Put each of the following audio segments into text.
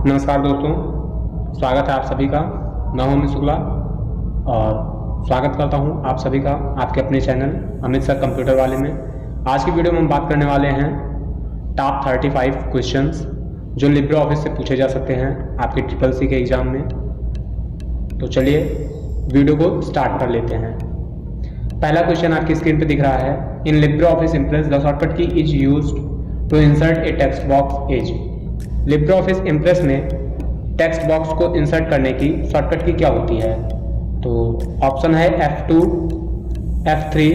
नमस्कार दोस्तों, स्वागत है आप सभी का। मैं हूं अमित शुक्ला और स्वागत करता हूं आप सभी का आपके अपने चैनल अमित सर कंप्यूटर वाले में। आज की वीडियो में हम बात करने वाले हैं टॉप 35 क्वेश्चंस जो लिब्रे ऑफिस से पूछे जा सकते हैं आपके CCC के एग्जाम में। तो चलिए वीडियो को स्टार्ट कर लेते हैं। पहला क्वेश्चन आपकी स्क्रीन पर दिख रहा है। In LibreOffice Impress the shortcut key is used to insert a text box as. LibreOffice Impress में टेक्स्ट बॉक्स को इंसर्ट करने की शॉर्टकट की क्या होती है? तो ऑप्शन है F2, F3,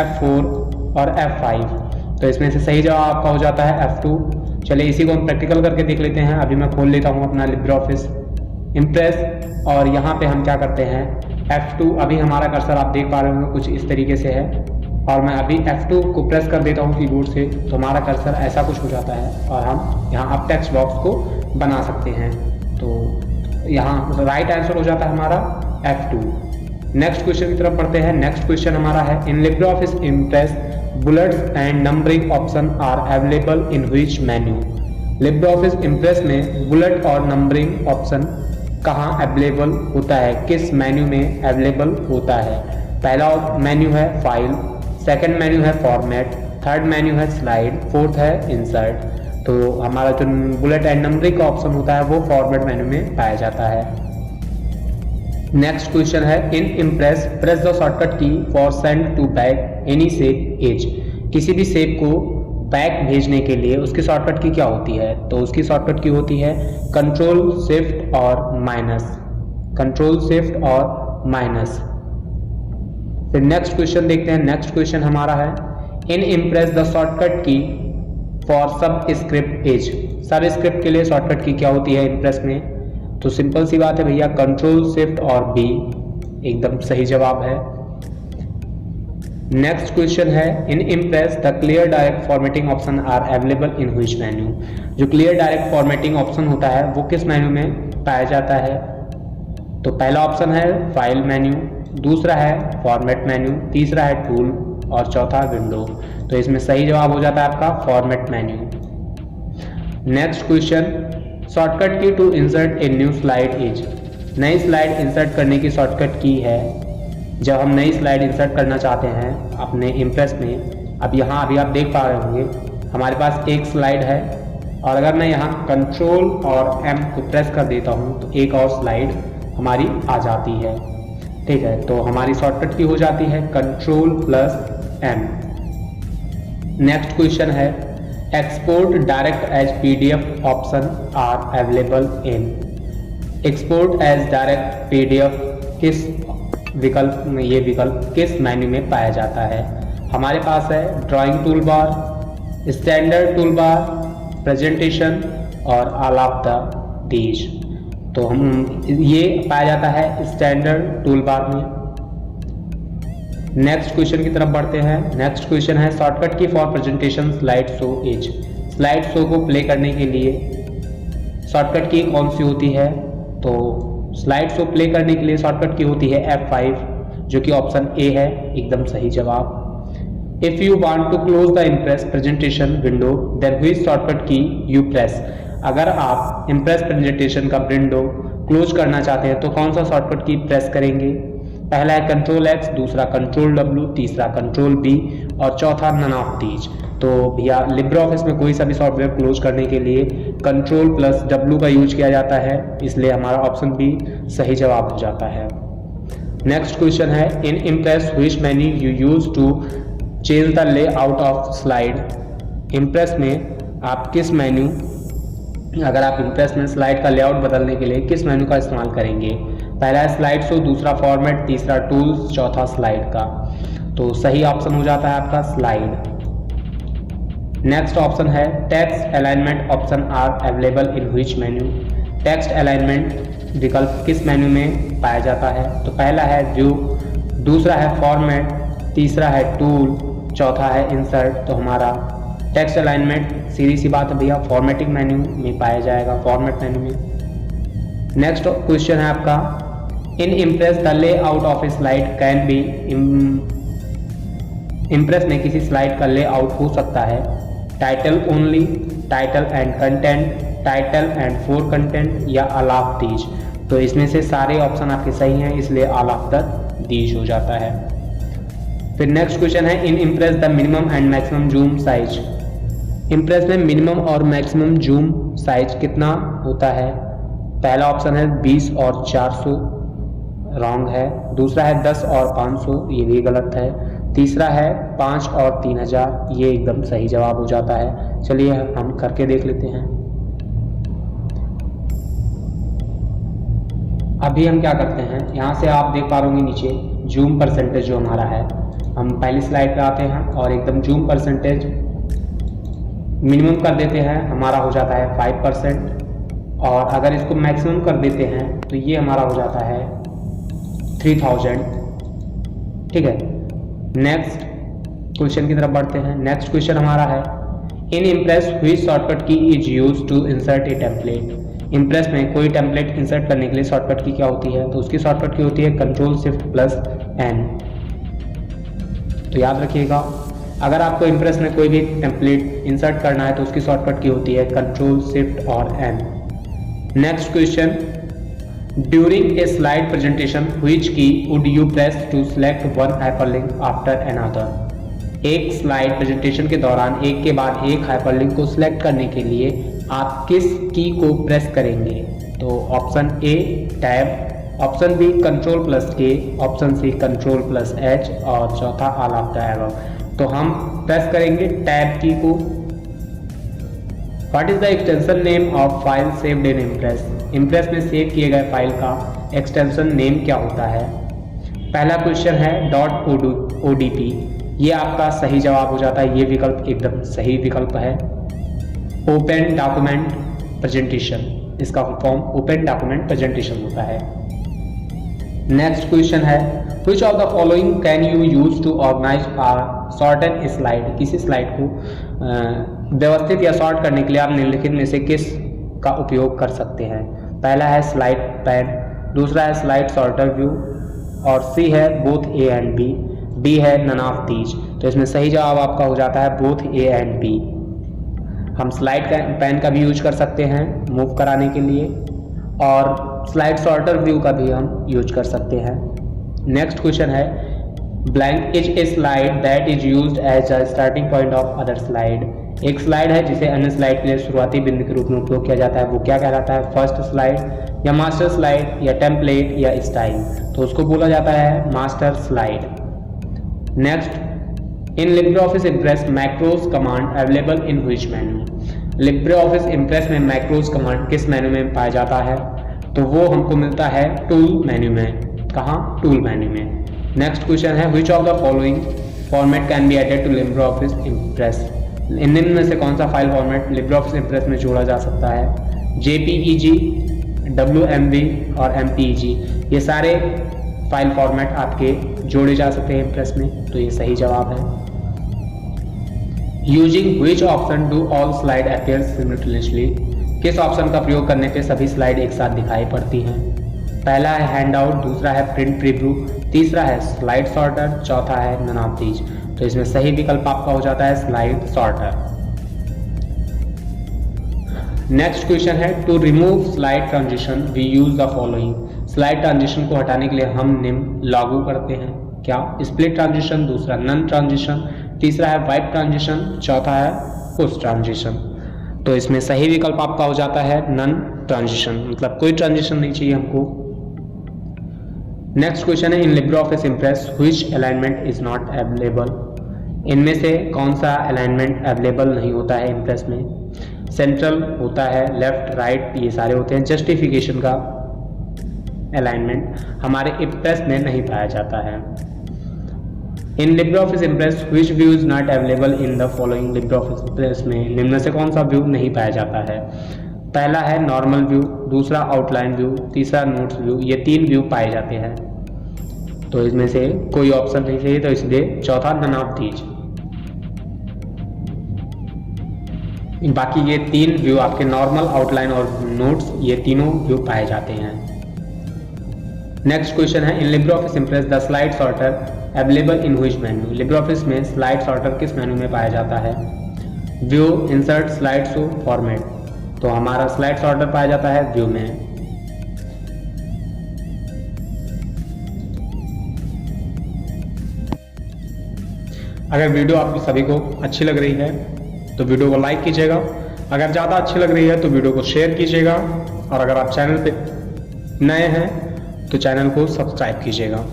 F4 और F5। तो इसमें से सही जवाब आपका हो जाता है F2। चलिए इसी को हम प्रैक्टिकल करके देख लेते हैं। अभी मैं खोल लेता हूँ अपना लिब्रे ऑफिस इम्प्रेस और यहाँ पे हम क्या करते हैं F2। अभी हमारा कर्सर आप देख पा रहे होंगे कुछ इस तरीके से है और मैं अभी F2 को प्रेस कर देता हूँ कीबोर्ड से, तो हमारा कर्सर ऐसा कुछ हो जाता है और हम यहाँ अब टेक्स्ट बॉक्स को बना सकते हैं। तो यहाँ राइट आंसर हो जाता है हमारा F2। नेक्स्ट क्वेश्चन की तरफ पढ़ते हैं। नेक्स्ट क्वेश्चन हमारा है in LibreOffice Impress bullets and numbering option are available in which menu. LibreOffice Impress में बुलेट और नंबरिंग ऑप्शन कहाँ अवेलेबल होता है, किस मेन्यू में अवेलेबल होता है? पहला मेन्यू है फाइल, सेकंड मेन्यू है फॉर्मेट, थर्ड मेन्यू है स्लाइड, फोर्थ है इंसर्ट। तो हमारा जो बुलेट एंड नंबरिंग का ऑप्शन होता है वो फॉर्मेट मेन्यू में पाया जाता है। नेक्स्ट क्वेश्चन है in Impress press the shortcut key for send to back any shape is. किसी भी शेप को बैक भेजने के लिए उसकी शॉर्टकट की क्या होती है? तो उसकी शॉर्टकट की होती है कंट्रोल शिफ्ट और माइनस, कंट्रोल शिफ्ट और माइनस। फिर नेक्स्ट क्वेश्चन देखते हैं। नेक्स्ट क्वेश्चन हमारा है in Impress the shortcut key for सब स्क्रिप्ट एज। सब स्क्रिप्ट के लिए शॉर्टकट की क्या होती है इम्प्रेस में? तो सिंपल सी बात है भैया, कंट्रोल शिफ्ट और बी एकदम सही जवाब है। नेक्स्ट क्वेश्चन है in Impress the clear direct formatting option are available in which menu. जो क्लियर डायरेक्ट फॉर्मेटिंग ऑप्शन होता है वो किस मेन्यू में पाया जाता है? तो पहला ऑप्शन है फाइल मेन्यू, दूसरा है फॉर्मेट मेन्यू, तीसरा है टूल और चौथा विंडो। तो इसमें सही जवाब हो जाता है आपका format menu. Next question shortcut key to insert a new slide is. नई स्लाइड इंसर्ट करने की शॉर्टकट की है जब हम नई स्लाइड इंसर्ट करना चाहते हैं अपने इम्प्रेस में। अब यहाँ अभी आप देख पा रहे होंगे हमारे पास एक स्लाइड है और अगर मैं यहाँ कंट्रोल और M को प्रेस कर देता हूँ तो एक और स्लाइड हमारी आ जाती है। ठीक है, तो हमारी शॉर्टकट की हो जाती है control plus M। Next question है export direct as PDF option are available in. Export as direct PDF किस विकल्प में, ये विकल्प किस मेन्यू में पाया जाता है? हमारे पास है ड्राइंग टूल बार, स्टैंडर्ड टूल बार, प्रेजेंटेशन और ऑल ऑफ द दीज। तो हम ये पाया जाता है स्टैंडर्ड टूल बार में। नेक्स्ट क्वेश्चन की तरफ बढ़ते हैं। नेक्स्ट क्वेश्चन है shortcut key for presentation slide show is. Slide show को प्ले करने के लिए शॉर्टकट की कौन सी होती है? तो स्लाइड शो प्ले करने के लिए शॉर्टकट की होती है F5 जो कि ऑप्शन ए है एकदम सही जवाब। If you want to close the Impress presentation window then which shortcut key you press. अगर आप इम्प्रेस प्रेजेंटेशन का विंडो क्लोज करना चाहते हैं तो कौन सा शॉर्टकट की प्रेस करेंगे? पहला है कंट्रोल X, दूसरा कंट्रोल W, तीसरा कंट्रोल B और चौथा नन ऑफ दीज। तो भैया लिब्रे ऑफिस में कोई सा भी सॉफ्टवेयर क्लोज करने के लिए कंट्रोल प्लस W का यूज किया जाता है, इसलिए हमारा ऑप्शन B सही जवाब हो जाता है। नेक्स्ट क्वेश्चन है in Impress which menu you use to change the layout of slide. Impress में आप किस मेन्यू, अगर आप इम्प्रेस में स्लाइड का लेआउट बदलने के लिए किस मेन्यू का इस्तेमाल करेंगे? पहला है स्लाइड शो, दूसरा फॉर्मेट, तीसरा टूल्स, चौथा स्लाइड का। तो सही ऑप्शन हो जाता है आपका स्लाइड। नेक्स्ट ऑप्शन है text alignment option are available in which menu. Text alignment विकल्प किस मेन्यू में पाया जाता है? तो पहला है व्यू, दूसरा है फॉर्मेट, तीसरा है टूल, चौथा है इंसर्ट। तो हमारा टेक्स्ट अलाइनमेंट सीधी सी बात है भैया फॉर्मेटिंग मेन्यू में पाया जाएगा, फॉर्मेट मेन्यू में। नेक्स्ट क्वेश्चन है आपका in Impress the layout of a slide can be. Impress में किसी स्लाइड का लेआउट हो सकता है title only, title and content, title and 4 content या ऑल ऑफ दीज। तो इसमें से सारे ऑप्शन आपके सही हैं, इसलिए ऑल ऑफ द दीज हो जाता है। फिर नेक्स्ट क्वेश्चन है in Impress the minimum and maximum zoom size. Impress में मिनिमम और मैक्सिमम जूम साइज कितना होता है? पहला ऑप्शन है 20 और 400, रॉन्ग है। दूसरा है 10 और 500, ये भी गलत है। तीसरा है 5 और 3000, ये एकदम सही जवाब हो जाता है। चलिए हम करके देख लेते हैं। अभी हम क्या करते हैं, यहाँ से आप देख पा रहे होंगे नीचे जूम परसेंटेज जो हमारा है, हम पहली स्लाइड पे आते हैं और एकदम जूम परसेंटेज मिनिमम कर देते हैं, हमारा हो जाता है 5%। और अगर इसको मैक्सिमम कर देते हैं तो ये हमारा हो जाता है 3000। ठीक है, नेक्स्ट क्वेश्चन की तरफ बढ़ते हैं। नेक्स्ट क्वेश्चन हमारा है in Impress which shortcut key is use to insert a template. Impress में कोई टेम्पलेट इंसर्ट करने के लिए शॉर्टकट की क्या होती है? तो उसकी शॉर्टकट की होती है Ctrl+Shift+N। तो याद रखिएगा, अगर आपको इम्प्रेस में कोई भी टेम्पलेट इंसर्ट करना है तो उसकी शॉर्टकट की होती है Ctrl+Shift और N। Next question during a slide presentation which key would you press to select one hyperlink after another. एक स्लाइड प्रेजेंटेशन के दौरान एक के बाद एक हाइपरलिंक को सिलेक्ट करने के लिए आप किस की को प्रेस करेंगे? तो option A tab, option B Ctrl+K, option C Ctrl+H और चौथा ऑल ऑफ द अबव। तो हम प्रेस करेंगे टैब की को। What is the extension name of file saved in impress. Impress में सेव किए गए फाइल का एक्सटेंशन नेम क्या होता है? पहला क्वेश्चन है .odp, ये आपका सही जवाब हो जाता है, ये विकल्प एकदम सही विकल्प है। ओपन डॉक्यूमेंट प्रेजेंटेशन, इसका फॉर्म ओपन डॉक्यूमेंट प्रेजेंटेशन होता है। नेक्स्ट क्वेश्चन है which of the following can you use to organise a sorted slide. किसी स्लाइड को व्यवस्थित या सॉर्ट करने के लिए आप निम्नलिखित में से किस का उपयोग कर सकते हैं? पहला है स्लाइड पैन, दूसरा है स्लाइड सॉर्टर व्यू और सी है both A and B, D है नन ऑफ दीज। तो इसमें सही जवाब आपका हो जाता है बोथ ए एंड बी। हम स्लाइड पैन का भी यूज कर सकते हैं मूव कराने के लिए और स्लाइड सॉर्टर व्यू का भी हम यूज कर सकते हैं। नेक्स्ट क्वेश्चन है blank is a slide that is used as a starting point of other slide. एक स्लाइड है जिसे अन्य स्लाइड के लिए शुरुआती बिंदु के रूप में उपयोग किया जाता है, वो क्या कहलाता है? फर्स्ट स्लाइड या मास्टर स्लाइड या टेम्पलेट या स्टाइल। तो उसको बोला जाता है master slide. Next in LibreOffice impress macros command available in which menu. LibreOffice Impress में मैक्रोज कमांड किस मेन्यू में पाया जाता है? तो वो हमको मिलता है टूल मेन्यू में। कहाँ? टूल मेन्यू में। नेक्स्ट क्वेश्चन है which of the following format can be added to LibreOffice Impress. इनमें में से कौन सा file format LibreOffice Impress में जोड़ा जा सकता है? JPEG, WMV और MPEG, ये सारे फाइल फॉर्मेट आपके जोड़े जा सकते हैं इम्प्रेस में। तो ये सही जवाब है। Using which option do all slide appear simultaneously. किस ऑप्शन का प्रयोग करने पे सभी स्लाइड एक साथ दिखाई पड़ती हैं? पहला है हैंड आउट, दूसरा है प्रिंट प्रीव्यू, तीसरा है स्लाइड सॉर्टर, चौथा है नन ऑफ दीज। तो इसमें सही विकल्प आपका हो जाता है स्लाइड सॉर्टर। नेक्स्ट क्वेश्चन है to remove slide transition we use the following. Slide transition को हटाने के लिए हम निम्न लागू करते हैं क्या? स्प्लिट ट्रांजिशन, दूसरा नन ट्रांजिशन, तीसरा है वाइप ट्रांजिशन, चौथा है पुश ट्रांजिशन। तो इसमें सही विकल्प आपका हो जाता है नन ट्रांजिशन, मतलब कोई ट्रांजिशन नहीं चाहिए हमको। नेक्स्ट क्वेश्चन है in LibreOffice impress which alignment is not available. इनमें से कौन सा अलाइनमेंट अवेलेबल नहीं होता है इम्प्रेस में? सेंट्रल होता है, लेफ्ट राइट ये सारे होते हैं। जस्टिफिकेशन का अलाइनमेंट हमारे इम्प्रेस में नहीं पाया जाता है। In LibreOffice impress which view is not available in the following. Libre office Impress में निम्न से कौन सा व्यू नहीं पाया जाता है? पहला है नॉर्मल व्यू, दूसरा आउटलाइन व्यू, तीसरा नोट्स व्यू, ये 3 व्यू पाए जाते हैं। तो इसमें से कोई ऑप्शन नहीं चाहिए, तो इसलिए चौथा नन ऑफ दीज। बाकी ये 3 व्यू आपके नॉर्मल, आउटलाइन और नोट्स, ये तीनों व्यू पाए जाते हैं। नेक्स्ट क्वेश्चन है in LibreOffice Impress the slide sorter available in which menu. Libre office में स्लाइड सॉर्टर किस मेन्यू में पाया जाता है? View, insert, slide show, format. तो हमारा स्लाइड सॉर्टर पाया जाता है व्यू में। अगर वीडियो आप सभी को अच्छी लग रही है तो वीडियो को लाइक कीजिएगा, अगर ज़्यादा अच्छी लग रही है तो वीडियो को शेयर कीजिएगा, और अगर आप चैनल पे नए हैं तो चैनल को सब्सक्राइब कीजिएगा।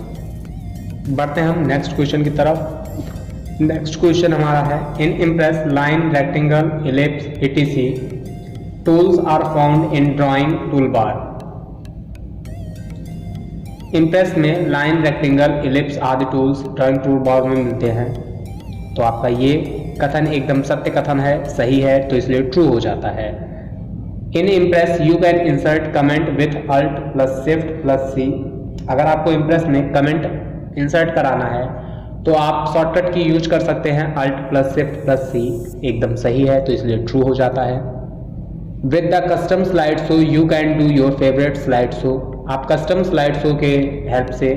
बढ़ते हैं हम नेक्स्ट क्वेश्चन की तरफ। नेक्स्ट क्वेश्चन हमारा है, in Impress line, rectangle, ellipse etc tools are found in drawing tool bar. Impress में लाइन, रेक्टेंगल, इलिप्स आदि टूल्स ड्राइंग टूल बार में मिलते हैं। तो आपका ये कथन एकदम सत्य कथन है, सही है, तो इसलिए ट्रू हो जाता है। In Impress you can insert comment with alt plus shift plus C. अगर आपको इम्प्रेस में कमेंट इंसर्ट कराना है तो आप शॉर्टकट की यूज कर सकते हैं अल्ट प्लस शिफ्ट प्लस सी, एकदम सही है, तो इसलिए ट्रू हो जाता है। With the custom slide show you can do your favourite slide show. आप कस्टम स्लाइड शो के हेल्प से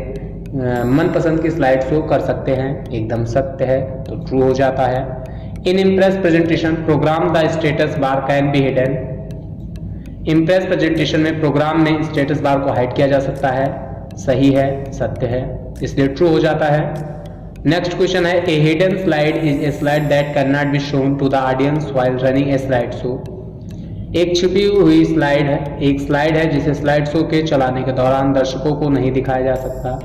मनपसंद की स्लाइड शो कर सकते हैं, एकदम सत्य है, तो ट्रू हो जाता है। In Impress presentation program the status bar can be hidden. Impress presentation में प्रोग्राम में स्टेटस बार को हाइड किया जा सकता है, सही है, सत्य है, इसलिए ट्रू हो जाता है। नेक्स्ट क्वेश्चन है, a hidden slide is a slide that can not be shown to the audience while running a slide show. एक छिपी हुई स्लाइड है, एक स्लाइड है जिसे स्लाइड शो के चलाने के दौरान दर्शकों को नहीं दिखाया जा सकता।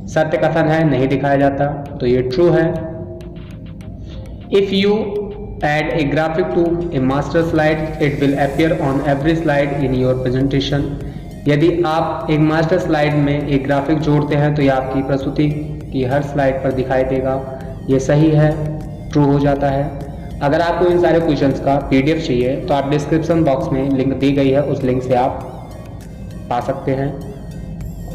सत्य कथन है, नहीं दिखाया जाता, तो ये ट्रू है। If you add a graphic to a master slide, it will appear on every slide in your presentation. यदि आप एक मास्टर स्लाइड में एक ग्राफिक जोड़ते हैं तो यह आपकी प्रस्तुति की हर स्लाइड पर दिखाई देगा, ये सही है, ट्रू हो जाता है। अगर आपको इन सारे क्वेश्चंस का PDF चाहिए तो आप डिस्क्रिप्शन बॉक्स में लिंक दी गई है, उस लिंक से आप पा सकते हैं।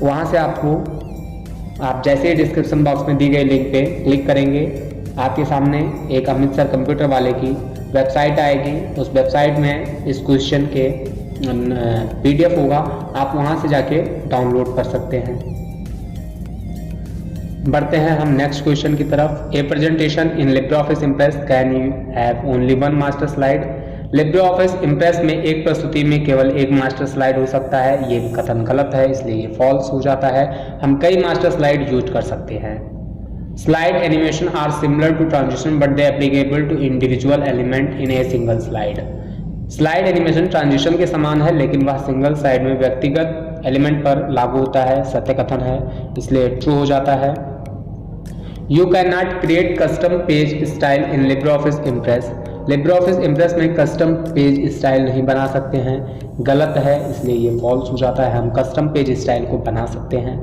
वहाँ से आप जैसे ही डिस्क्रिप्शन बॉक्स में दी गई लिंक पे क्लिक करेंगे, आपके सामने एक अमित सर कंप्यूटर वाले की वेबसाइट आएगी। उस वेबसाइट में इस क्वेश्चन के PDF होगा, आप वहां से जाके डाउनलोड कर सकते हैं। बढ़ते हैं हम नेक्स्ट क्वेश्चन की तरफ। ए presentation in LibreOffice impress can you have only one master slide. LibreOffice impress में एक प्रस्तुति में केवल एक मास्टर स्लाइड हो सकता है, ये कथन गलत है, इसलिए ये फॉल्स हो जाता है। हम कई मास्टर स्लाइड यूज कर सकते हैं। Slide animation are similar to transition but they applicable to individual element in a single slide. Slide animation transition के समान है लेकिन वह सिंगल स्लाइड में व्यक्तिगत एलिमेंट पर लागू होता है, सत्य कथन है, इसलिए ट्रू हो जाता है। You cannot create custom page style in LibreOffice Impress. LibreOffice Impress में कस्टम पेज स्टाइल नहीं बना सकते हैं, गलत है, इसलिए ये फॉल्स हो जाता है। हम कस्टम पेज स्टाइल को बना सकते हैं।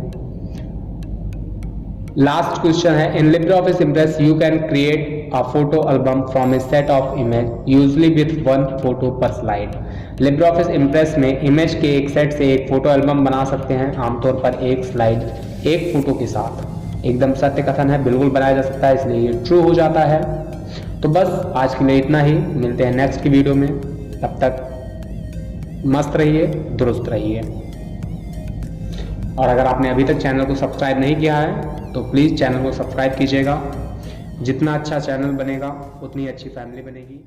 लास्ट क्वेश्चन है, इन LibreOffice Impress you can create a photo album from a set of image usually with one photo per slide. LibreOffice Impress में इमेज के एक सेट से एक फोटो एल्बम बना सकते हैं, आमतौर पर एक स्लाइड एक फोटो के साथ, एकदम सत्य कथन है, बिल्कुल बनाया जा सकता है, इसलिए ये ट्रू हो जाता है। तो बस आज के लिए इतना ही, मिलते हैं नेक्स्ट की वीडियो में, तब तक मस्त रहिए, दुरुस्त रहिए। और अगर आपने अभी तक चैनल को सब्सक्राइब नहीं किया है तो प्लीज़ चैनल को सब्सक्राइब कीजिएगा। जितना अच्छा चैनल बनेगा उतनी अच्छी फैमिली बनेगी।